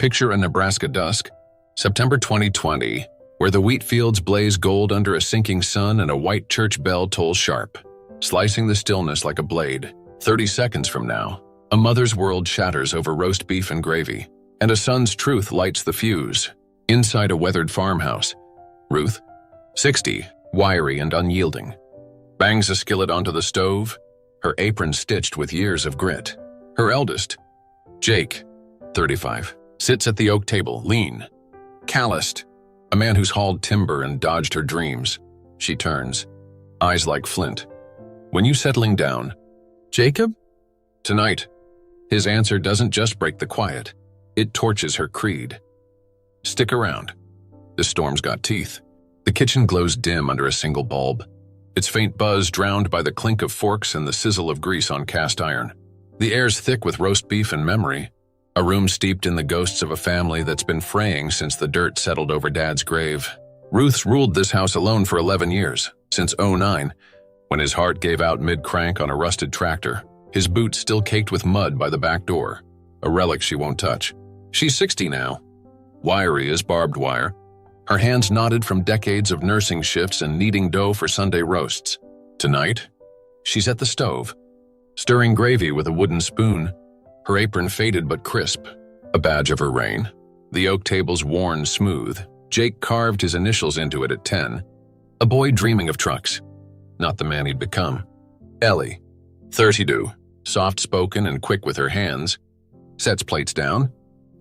Picture a Nebraska dusk, September 2020, where the wheat fields blaze gold under a sinking sun and a white church bell tolls sharp, slicing the stillness like a blade. 30 seconds from now, a mother's world shatters over roast beef and gravy, and a son's truth lights the fuse. Inside a weathered farmhouse, Ruth, 60, wiry and unyielding, bangs a skillet onto the stove, her apron stitched with years of grit. Her eldest, Jake, 35, sits at the oak table, lean, calloused, a man who's hauled timber and dodged her dreams. She turns, eyes like flint. "When you settling down, Jacob?" "Tonight." His answer doesn't just break the quiet, it torches her creed. "Stick around. This storm's got teeth." The kitchen glows dim under a single bulb, its faint buzz drowned by the clink of forks and the sizzle of grease on cast iron. The air's thick with roast beef and memory, a room steeped in the ghosts of a family that's been fraying since the dirt settled over Dad's grave. Ruth's ruled this house alone for 11 years, since '09, when his heart gave out mid-crank on a rusted tractor, his boots still caked with mud by the back door, a relic she won't touch. She's 60 now, wiry as barbed wire, her hands knotted from decades of nursing shifts and kneading dough for Sunday roasts. Tonight, she's at the stove, stirring gravy with a wooden spoon, her apron faded but crisp, a badge of her reign. The oak table's worn smooth. Jake carved his initials into it at 10, a boy dreaming of trucks, not the man he'd become. Ellie, 32, soft-spoken and quick with her hands, sets plates down,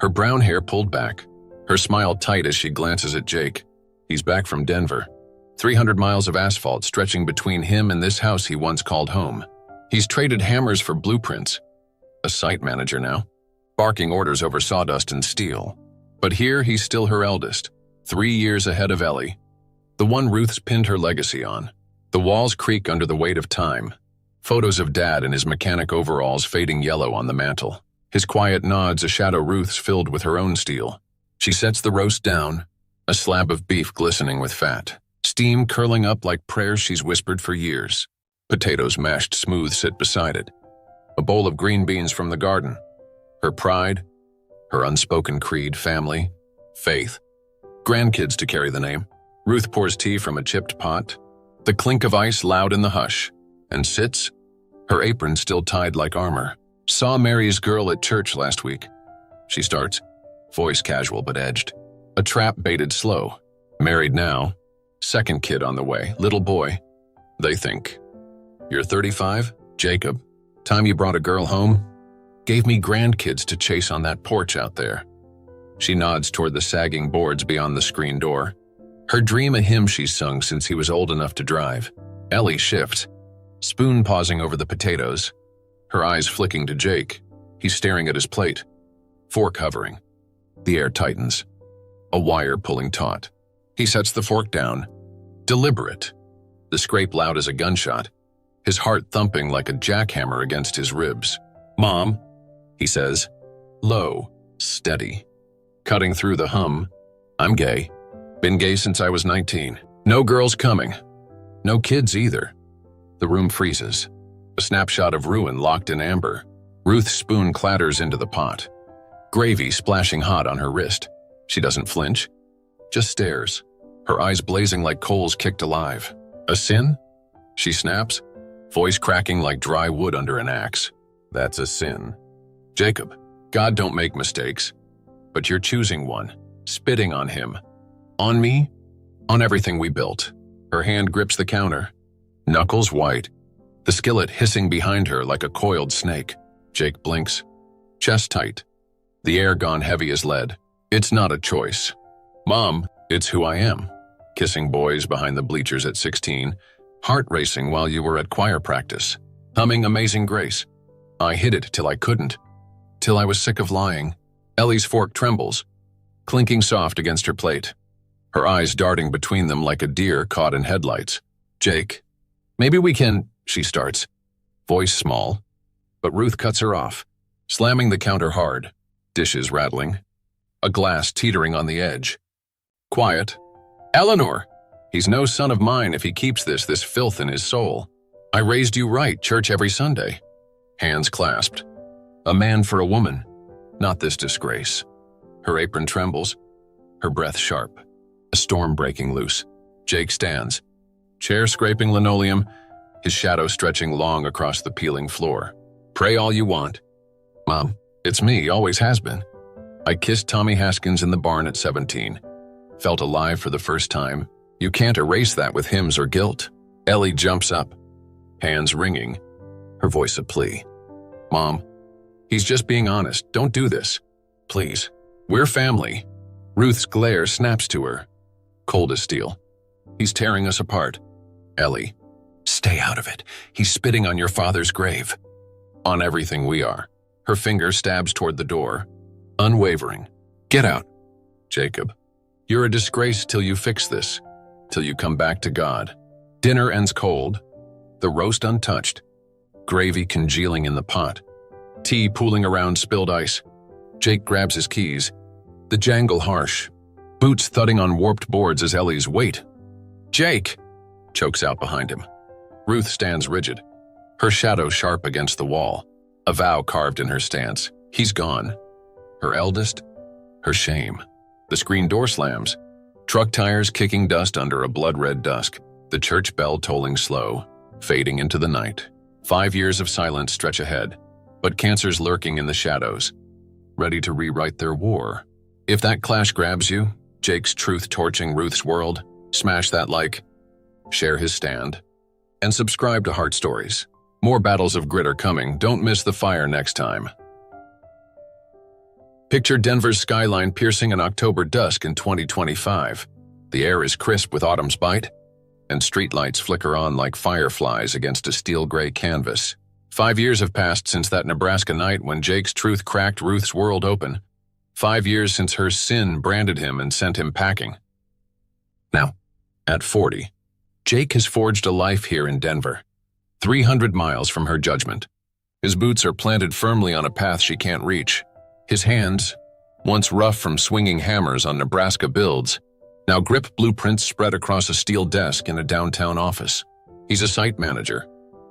her brown hair pulled back, her smile tight as she glances at Jake. He's back from Denver, 300 miles of asphalt stretching between him and this house he once called home. He's traded hammers for blueprints, a site manager now, barking orders over sawdust and steel. But here he's still her eldest, 3 years ahead of Ellie, the one Ruth's pinned her legacy on. The walls creak under the weight of time, photos of Dad in his mechanic overalls fading yellow on the mantel. His quiet nods a shadow Ruth's filled with her own steel. She sets the roast down, a slab of beef glistening with fat, steam curling up like prayers she's whispered for years. Potatoes mashed smooth sit beside it, a bowl of green beans from the garden. Her pride, her unspoken creed, family, faith. Grandkids to carry the name. Ruth pours tea from a chipped pot, the clink of ice loud in the hush, and sits, her apron still tied like armor. "Saw Mary's girl at church last week," she starts, voice casual but edged. A trap baited slow. Married now, second kid on the way, little boy. They think. "You're 35, Jacob? Time you brought a girl home? Gave me grandkids to chase on that porch out there." She nods toward the sagging boards beyond the screen door. Her dream a hymn she's sung since he was old enough to drive. Ellie shifts, spoon pausing over the potatoes, her eyes flicking to Jake. He's staring at his plate, fork hovering. The air tightens, a wire pulling taut. He sets the fork down, deliberate, the scrape loud as a gunshot, his heart thumping like a jackhammer against his ribs. "Mom," he says, low, steady. Cutting through the hum, "I'm gay. Been gay since I was 19. No girls coming. No kids either." The room freezes, a snapshot of ruin locked in amber. Ruth's spoon clatters into the pot, gravy splashing hot on her wrist. She doesn't flinch, just stares, her eyes blazing like coals kicked alive. "A sin?" she snaps, voice cracking like dry wood under an axe. "That's a sin. Jacob, God don't make mistakes, but you're choosing one, spitting on him. On me, on everything we built." Her hand grips the counter, knuckles white, the skillet hissing behind her like a coiled snake. Jake blinks, chest tight, the air gone heavy as lead. "It's not a choice. Mom, it's who I am." Kissing boys behind the bleachers at 16, heart racing while you were at choir practice, humming Amazing Grace. I hid it till I couldn't, till I was sick of lying. Ellie's fork trembles, clinking soft against her plate, her eyes darting between them like a deer caught in headlights. "Jake, maybe we can," she starts, voice small, but Ruth cuts her off, slamming the counter hard, dishes rattling, a glass teetering on the edge. "Quiet. Eleanor, he's no son of mine if he keeps this filth in his soul. I raised you right, church every Sunday." Hands clasped. "A man for a woman, not this disgrace." Her apron trembles, her breath sharp. A storm breaking loose. Jake stands, chair scraping linoleum, his shadow stretching long across the peeling floor. Pray all you want. Mom, it's me, always has been. I kissed Tommy Haskins in the barn at 17. Felt alive for the first time. You can't erase that with hymns or guilt. Ellie jumps up, hands wringing, her voice a plea. Mom, he's just being honest. Don't do this. Please. We're family. Ruth's glare snaps to her, cold as steel. He's tearing us apart. Ellie, stay out of it. He's spitting on your father's grave. On everything we are. Her finger stabs toward the door, unwavering. Get out. Jacob, you're a disgrace till you fix this, till you come back to God. Dinner ends cold, the roast untouched, gravy congealing in the pot, tea pooling around spilled ice. Jake grabs his keys, the jangle harsh, boots thudding on warped boards as Ellie's wait. Jake! Chokes out behind him. Ruth stands rigid, her shadow sharp against the wall, a vow carved in her stance. He's gone. Her eldest, her shame. The screen door slams, truck tires kicking dust under a blood-red dusk, the church bell tolling slow, fading into the night. 5 years of silence stretch ahead, but cancer's lurking in the shadows, ready to rewrite their war. If that clash grabs you, Jake's truth torching Ruth's world, smash that like, share his stand, and subscribe to Heart Stories. More battles of grit are coming. Don't miss the fire next time. Picture Denver's skyline piercing an October dusk in 2025. The air is crisp with autumn's bite, and streetlights flicker on like fireflies against a steel-gray canvas. 5 years have passed since that Nebraska night when Jake's truth cracked Ruth's world open. 5 years since her sin branded him and sent him packing. Now, at 40, Jake has forged a life here in Denver, 300 miles from her judgment. His boots are planted firmly on a path she can't reach. His hands, once rough from swinging hammers on Nebraska builds, now grip blueprints spread across a steel desk in a downtown office. He's a site manager,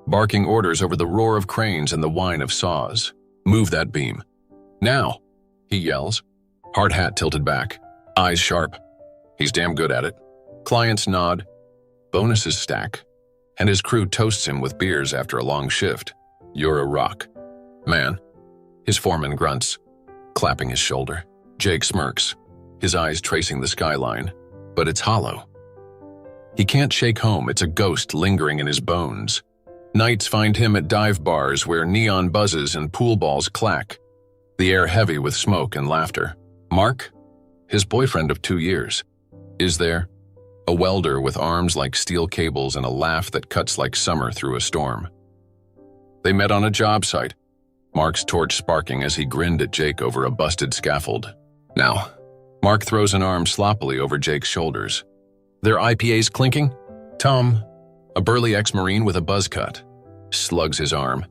barking orders over the roar of cranes and the whine of saws. Move that beam. Now, he yells, hard hat tilted back, eyes sharp. He's damn good at it. Clients nod, bonuses stack, and his crew toasts him with beers after a long shift. You're a rock, man. His foreman grunts, clapping his shoulder. Jake smirks, his eyes tracing the skyline, but it's hollow. He can't shake home. It's a ghost lingering in his bones. Nights find him at dive bars where neon buzzes and pool balls clack, the air heavy with smoke and laughter. Mark, his boyfriend of 2 years, is there, a welder with arms like steel cables and a laugh that cuts like summer through a storm. They met on a job site, Mark's torch sparking as he grinned at Jake over a busted scaffold. Now, Mark throws an arm sloppily over Jake's shoulders. Their IPAs clinking? Tom, a burly ex-Marine with a buzz cut, slugs his arm.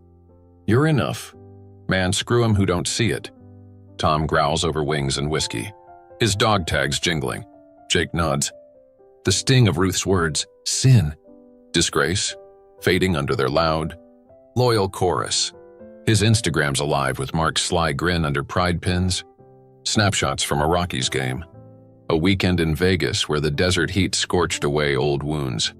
You're enough. Man, screw 'em who don't see it. Tom growls over wings and whiskey, his dog tags jingling. Jake nods. The sting of Ruth's words, sin, disgrace, fading under their loud, loyal chorus. His Instagram's alive with Mark's sly grin under pride pins, snapshots from a Rockies game, a weekend in Vegas where the desert heat scorched away old wounds.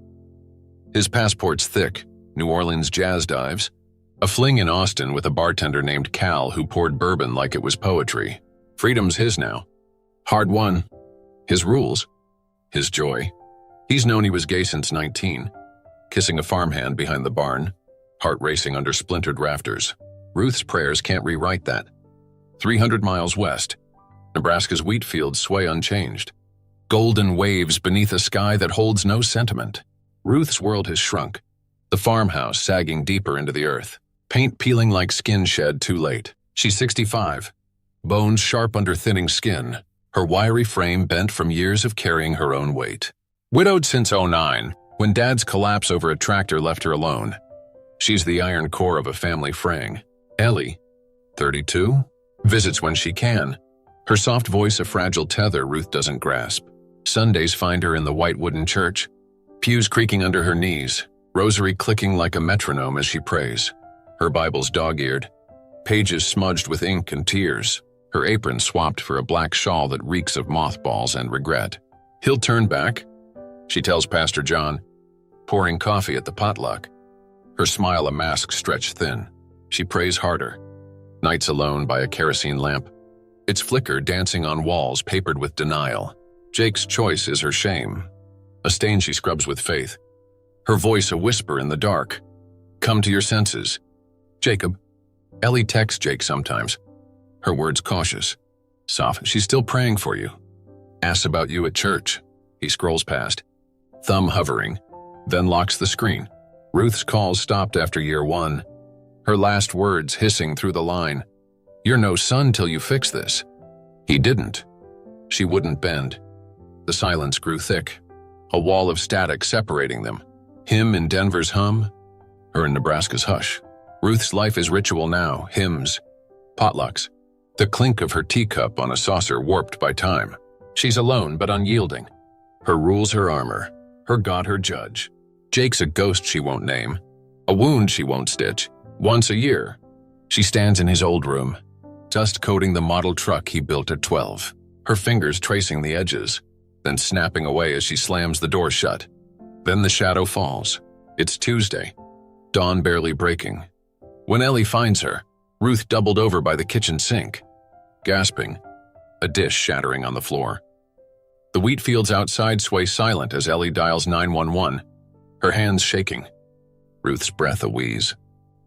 His passport's thick, New Orleans jazz dives, a fling in Austin with a bartender named Cal who poured bourbon like it was poetry. Freedom's his now. Hard won. His rules. His joy. He's known he was gay since 19, kissing a farmhand behind the barn, heart racing under splintered rafters. Ruth's prayers can't rewrite that. 300 miles west, Nebraska's wheat fields sway unchanged. Golden waves beneath a sky that holds no sentiment. Ruth's world has shrunk, the farmhouse sagging deeper into the earth, paint peeling like skin shed too late. She's 65, bones sharp under thinning skin, her wiry frame bent from years of carrying her own weight. Widowed since '09, when Dad's collapse over a tractor left her alone. She's the iron core of a family fraying. Ellie, 32, visits when she can. Her soft voice a fragile tether Ruth doesn't grasp. Sundays find her in the white wooden church, pews creaking under her knees, rosary clicking like a metronome as she prays. Her Bible's dog-eared, pages smudged with ink and tears. her apron swapped for a black shawl that reeks of mothballs and regret. "He'll turn back," she tells Pastor John, pouring coffee at the potluck. Her smile a mask stretched thin. She prays harder. Nights alone by a kerosene lamp. Its flicker dancing on walls papered with denial. Jake's choice is her shame, a stain she scrubs with faith. Her voice a whisper in the dark. "Come to your senses, Jacob." Ellie texts Jake sometimes. Her words cautious. Soft. "She's still praying for you. Asks about you at church." He scrolls past, thumb hovering, then locks the screen. Ruth's calls stopped after year 1. Her last words hissing through the line. "You're no son till you fix this." He didn't. She wouldn't bend. The silence grew thick, a wall of static separating them. Him in Denver's hum, her in Nebraska's hush. Ruth's life is ritual now, hymns, potlucks, the clink of her teacup on a saucer warped by time. She's alone but unyielding. Her rules her armor, her God her judge. Jake's a ghost she won't name, a wound she won't stitch. Once a year, she stands in his old room, dust coating the model truck he built at 12, her fingers tracing the edges, then snapping away as she slams the door shut. Then the shadow falls. It's Tuesday, dawn barely breaking. When Ellie finds her, Ruth doubled over by the kitchen sink, gasping, a dish shattering on the floor. The wheat fields outside sway silent as Ellie dials 911, her hands shaking. Ruth's breath a wheeze.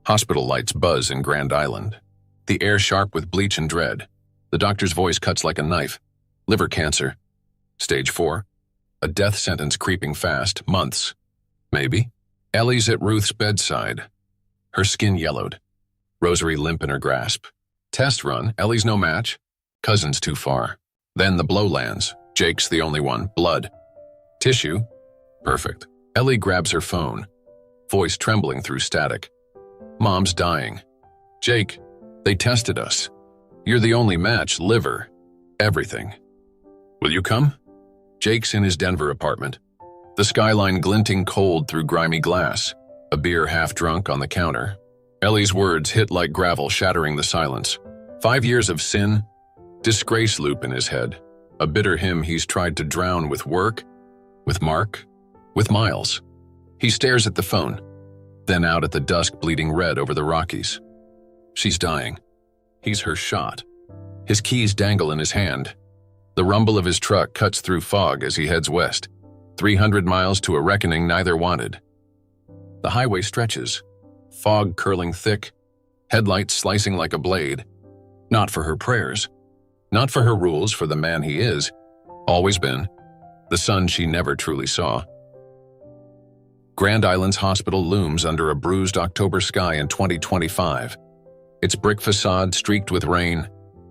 Hospital lights buzz in Grand Island, the air sharp with bleach and dread. The doctor's voice cuts like a knife. Liver cancer. Stage 4. A death sentence creeping fast, months. Maybe. Ellie's at Ruth's bedside. Her skin yellowed, rosary limp in her grasp. Test run, Ellie's no match. Cousin's too far. Then the blow lands. Jake's the only one. Blood. Tissue. Perfect. Ellie grabs her phone, voice trembling through static. "Mom's dying. Jake, they tested us. You're the only match, liver, everything. Will you come?" Jake's in his Denver apartment, the skyline glinting cold through grimy glass, a beer half drunk on the counter. Ellie's words hit like gravel, shattering the silence. 5 years of sin, disgrace loop in his head, a bitter hymn he's tried to drown with work, with Mark, with Miles. He stares at the phone, then out at the dusk bleeding red over the Rockies. She's dying. He's her shot. His keys dangle in his hand. The rumble of his truck cuts through fog as he heads west, 300 miles to a reckoning neither wanted. The highway stretches, fog curling thick, headlights slicing like a blade. Not for her prayers, not for her rules, for the man he is, always been, the son she never truly saw. Grand Island's hospital looms under a bruised October sky in 2025. Its brick facade streaked with rain,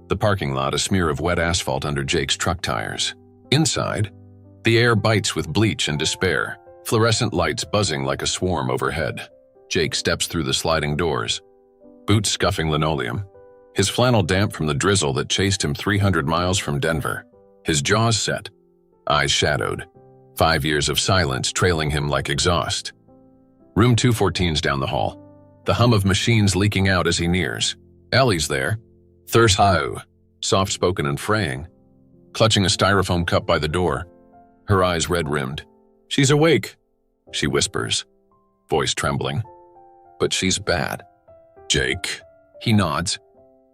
the parking lot a smear of wet asphalt under Jake's truck tires. Inside, the air bites with bleach and despair, fluorescent lights buzzing like a swarm overhead. Jake steps through the sliding doors, boots scuffing linoleum, his flannel damp from the drizzle that chased him 300 miles from Denver. His jaws set, eyes shadowed, 5 years of silence trailing him like exhaust. Room 214's down the hall, the hum of machines leaking out as he nears. Ellie's there, thirst high, soft-spoken and fraying, clutching a styrofoam cup by the door, her eyes red-rimmed. "She's awake," she whispers, voice trembling. "But she's bad." "Jake," he nods,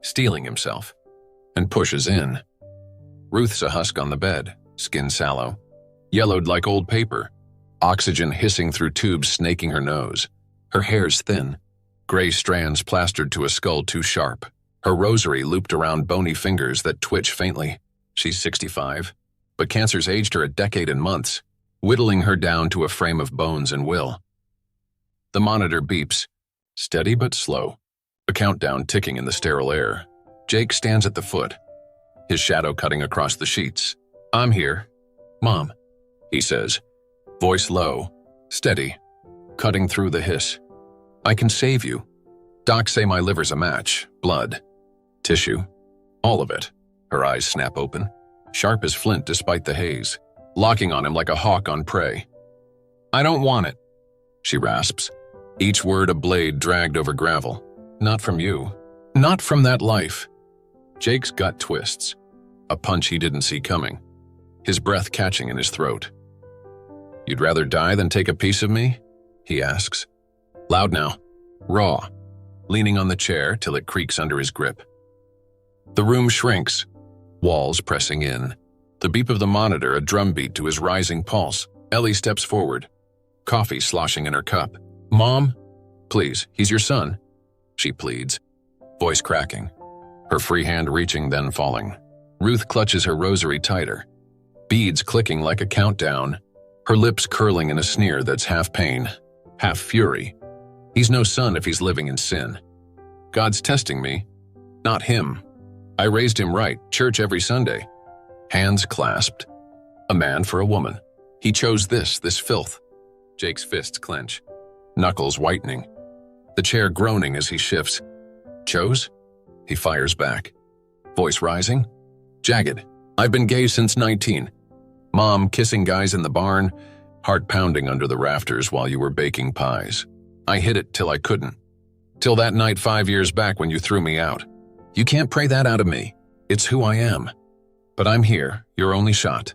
steeling himself, and pushes in. Ruth's a husk on the bed, skin sallow, yellowed like old paper, oxygen hissing through tubes snaking her nose. Her hair's thin, gray strands plastered to a skull too sharp, her rosary looped around bony fingers that twitch faintly. She's 65, but cancer's aged her a decade and months, whittling her down to a frame of bones and will. The monitor beeps, steady but slow, a countdown ticking in the sterile air. Jake stands at the foot, his shadow cutting across the sheets. "I'm here, Mom," he says, voice low, steady, cutting through the hiss. "I can save you. Docs say my liver's a match, blood, tissue, all of it." Her eyes snap open, sharp as flint despite the haze, locking on him like a hawk on prey. "I don't want it," she rasps, each word a blade dragged over gravel. "Not from you. Not from that life. Jake's gut twists. A punch he didn't see coming. His breath catching in his throat. "You'd rather die than take a piece of me?" he asks. Loud now. Raw. Leaning on the chair till it creaks under his grip. The room shrinks. Walls pressing in. The beep of the monitor a drumbeat to his rising pulse. Ellie steps forward. Coffee sloshing in her cup. "Mom? Please, he's your son," she pleads. Voice cracking. Her free hand reaching, then falling. Ruth clutches her rosary tighter. Beads clicking like a countdown. Her lips curling in a sneer that's half pain, half fury. He's no son if he's living in sin. God's testing me, not him. I raised him right, church every Sunday. Hands clasped. A man for a woman. He chose this filth. Jake's fists clench. Knuckles whitening. The chair groaning as he shifts. Chose? He fires back. Voice rising. Jagged. I've been gay since 19. Mom kissing guys in the barn. Heart pounding under the rafters while you were baking pies. I hid it till I couldn't. Till that night 5 years back when you threw me out. You can't pray that out of me. It's who I am. But I'm here, your only shot.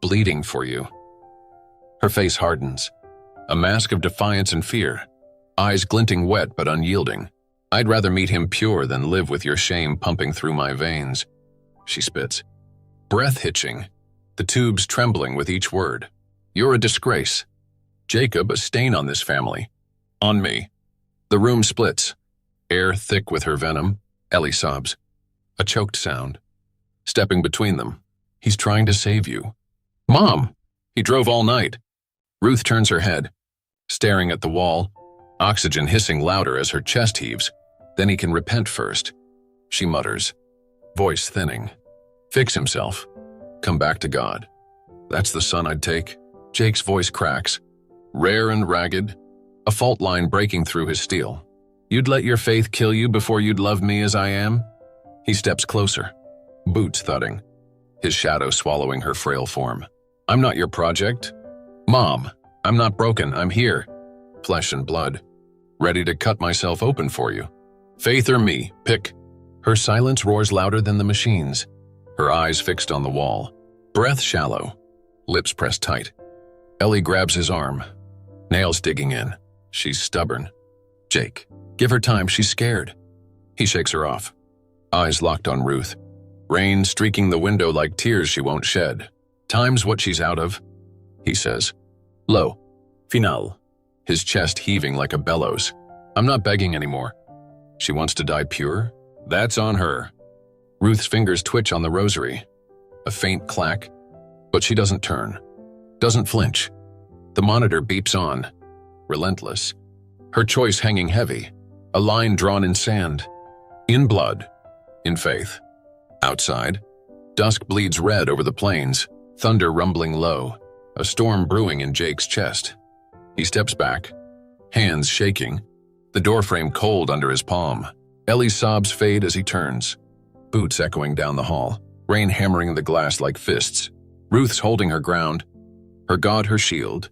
Bleeding for you. Her face hardens. A mask of defiance and fear. Eyes glinting wet but unyielding. I'd rather meet him pure than live with your shame pumping through my veins. She spits. Breath hitching. The tubes trembling with each word. You're a disgrace. Jacob, a stain on this family. On me. The room splits. Air thick with her venom. Ellie sobs. A choked sound. Stepping between them. He's trying to save you. Mom! He drove all night. Ruth turns her head. Staring at the wall. Oxygen hissing louder as her chest heaves. Then he can repent first. She mutters. Voice thinning. Fix himself. Come back to God. That's the son I'd take. Jake's voice cracks. Rare and ragged. A fault line breaking through his steel. You'd let your faith kill you before you'd love me as I am? He steps closer. Boots thudding. His shadow swallowing her frail form. I'm not your project. Mom, I'm not broken, I'm here. Flesh and blood. Ready to cut myself open for you. Faith or me, pick. Her silence roars louder than the machine's. Her eyes fixed on the wall. Breath shallow. Lips pressed tight. Ellie grabs his arm. Nails digging in. She's stubborn. Jake, give her time, she's scared. He shakes her off. Eyes locked on Ruth. Rain streaking the window like tears she won't shed. Time's what she's out of, he says. Low. Final. His chest heaving like a bellows. I'm not begging anymore. She wants to die pure? That's on her. Ruth's fingers twitch on the rosary. A faint clack, but she doesn't turn. Doesn't flinch. The monitor beeps on. Relentless. Her choice hanging heavy. A line drawn in sand. In blood. In faith. Outside. Dusk bleeds red over the plains. Thunder rumbling low. A storm brewing in Jake's chest. He steps back. Hands shaking. The doorframe cold under his palm. Ellie's sobs fade as he turns. Boots echoing down the hall. Rain hammering the glass like fists. Ruth's holding her ground. Her God her shield.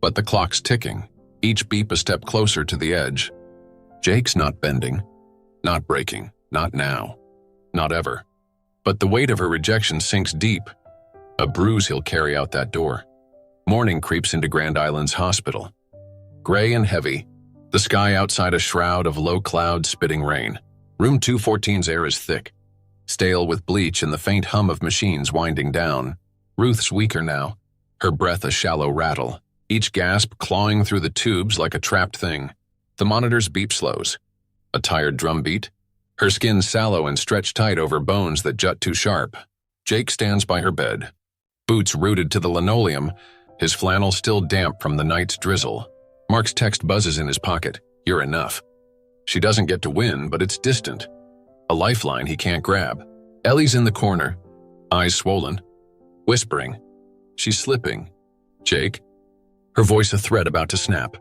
But the clock's ticking. Each beep a step closer to the edge. Jake's not bending. Not breaking. Not now. Not ever. But the weight of her rejection sinks deep. A bruise he'll carry out that door. Morning creeps into Grand Island's hospital. Gray and heavy. The sky outside a shroud of low cloud spitting rain. Room 214's air is thick. Stale with bleach and the faint hum of machines winding down. Ruth's weaker now. Her breath a shallow rattle. Each gasp clawing through the tubes like a trapped thing. The monitor's beep slows. A tired drumbeat. Her skin sallow and stretched tight over bones that jut too sharp. Jake stands by her bed. Boots rooted to the linoleum, his flannel still damp from the night's drizzle. Mark's text buzzes in his pocket. You're enough. She doesn't get to win, but it's distant. A lifeline he can't grab. Ellie's in the corner, eyes swollen, whispering. She's slipping. Jake? Her voice a threat about to snap.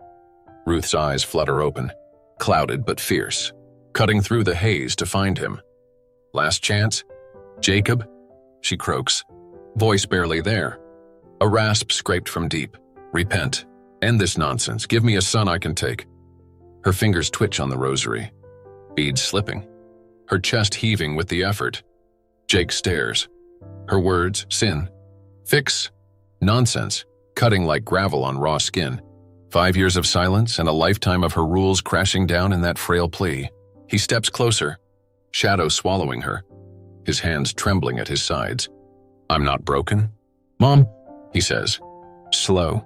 Ruth's eyes flutter open, clouded but fierce, cutting through the haze to find him. Last chance? Jacob? She croaks, voice barely there. A rasp scraped from deep. Repent. End this nonsense. Give me a son I can take. Her fingers twitch on the rosary. Beads slipping. Her chest heaving with the effort. Jake stares. Her words, sin, fix, nonsense, cutting like gravel on raw skin. 5 years of silence and a lifetime of her rules crashing down in that frail plea. He steps closer, shadow swallowing her, his hands trembling at his sides. "I'm not broken, Mom," he says. Slow,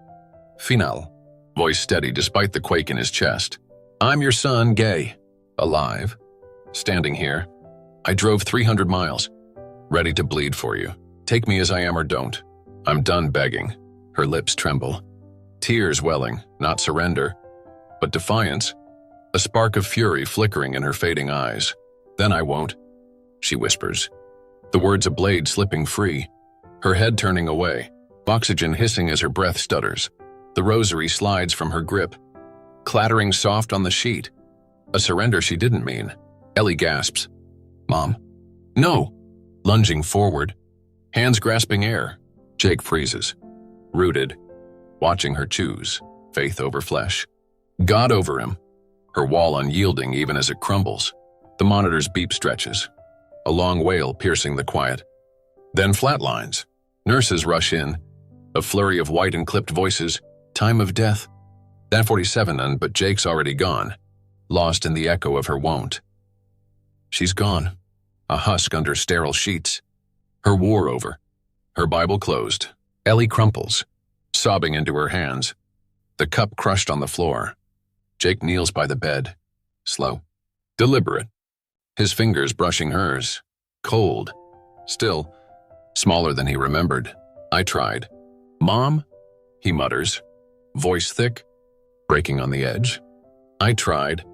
final, voice steady despite the quake in his chest. "I'm your son, Gay, alive, standing here. I drove 300 miles, ready to bleed for you. Take me as I am or don't. I'm done begging." Her lips tremble. Tears welling, not surrender, but defiance. A spark of fury flickering in her fading eyes. "Then I won't," she whispers. The words a blade slipping free. Her head turning away, oxygen hissing as her breath stutters. The rosary slides from her grip, clattering soft on the sheet. A surrender she didn't mean. Ellie gasps. "Mom." "No." Lunging forward, hands grasping air. Jake freezes, rooted, watching her choose, faith over flesh. God over him, her wall unyielding even as it crumbles. The monitor's beep stretches, a long wail piercing the quiet. Then flatlines. Nurses rush in, a flurry of white and clipped voices. Time of death. That 47 and but Jake's already gone, lost in the echo of her won't. She's gone, a husk under sterile sheets. Her war over, her Bible closed. Ellie crumples, sobbing into her hands, the cup crushed on the floor. Jake kneels by the bed, slow, deliberate, his fingers brushing hers, cold, still, smaller than he remembered. "I tried." "Mom?" he mutters, voice thick, breaking on the edge. "I tried."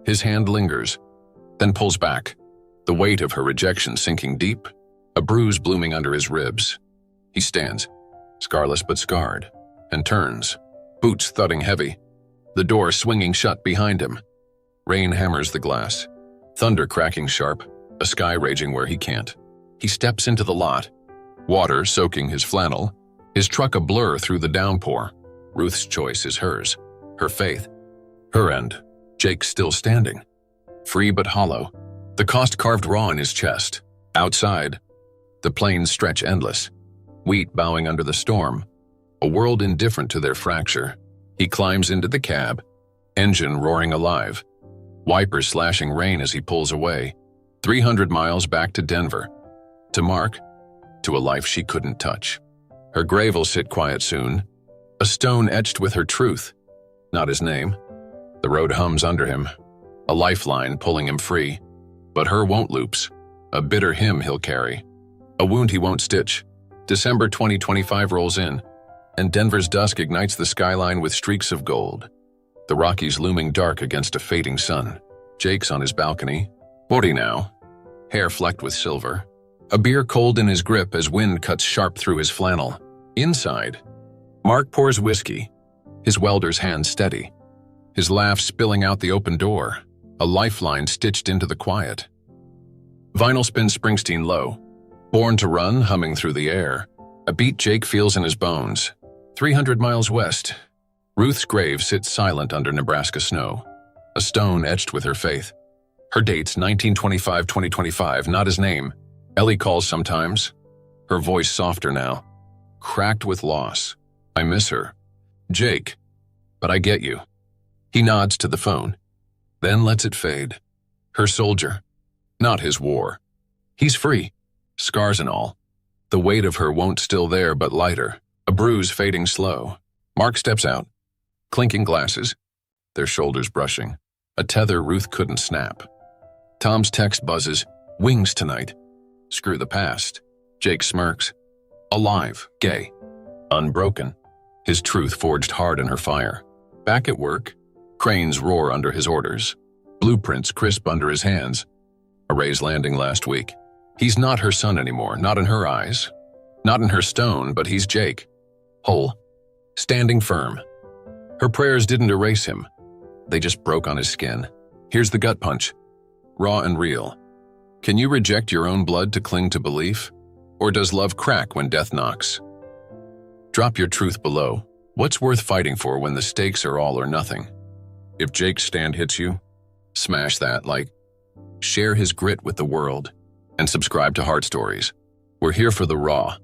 His hand lingers, then pulls back, the weight of her rejection sinking deep, a bruise blooming under his ribs. He stands, scarless but scarred, and turns, boots thudding heavy, the door swinging shut behind him. Rain hammers the glass, thunder cracking sharp, a sky raging where he can't. He steps into the lot, water soaking his flannel, his truck a blur through the downpour. Ruth's choice is hers, her faith, her end. Jake's still standing, free but hollow, the cost carved raw in his chest. Outside, the plains stretch endless, wheat bowing under the storm, a world indifferent to their fracture. He climbs into the cab, engine roaring alive, wipers slashing rain as he pulls away. 300 miles back to Denver, to Mark, to a life she couldn't touch. Her grave will sit quiet soon, a stone etched with her truth, not his name. The road hums under him, a lifeline pulling him free, but her won't loops, a bitter hymn he'll carry, a wound he won't stitch. December 2025 rolls in, and Denver's dusk ignites the skyline with streaks of gold. The Rockies looming dark against a fading sun. Jake's on his balcony, 40 now, hair flecked with silver, a beer cold in his grip as wind cuts sharp through his flannel. Inside, Mark pours whiskey, his welder's hand steady, his laugh spilling out the open door, a lifeline stitched into the quiet. Vinyl spins Springsteen low, Born to Run humming through the air, a beat Jake feels in his bones. 300 miles west, Ruth's grave sits silent under Nebraska snow, a stone etched with her faith. Her date's 1925-2025, not his name. Ellie calls sometimes, her voice softer now, cracked with loss. "I miss her. Jake, but I get you." He nods to the phone, then lets it fade. Her soldier, not his war. He's free, scars and all. The weight of her won't still there but lighter, a bruise fading slow. Mark steps out, clinking glasses, their shoulders brushing, a tether Ruth couldn't snap. Tom's text buzzes, "Wings tonight." Screw the past. Jake smirks. Alive, gay, unbroken, his truth forged hard in her fire. Back at work, cranes roar under his orders, blueprints crisp under his hands. A raised landing last week. He's not her son anymore, not in her eyes, not in her stone, but he's Jake. Whole, standing firm. Her prayers didn't erase him. They just broke on his skin. Here's the gut punch, raw and real. Can you reject your own blood to cling to belief? Or does love crack when death knocks? Drop your truth below. What's worth fighting for when the stakes are all or nothing? If Jake's stand hits you, smash that, share his grit with the world. and subscribe to Heart Stories. We're here for the raw,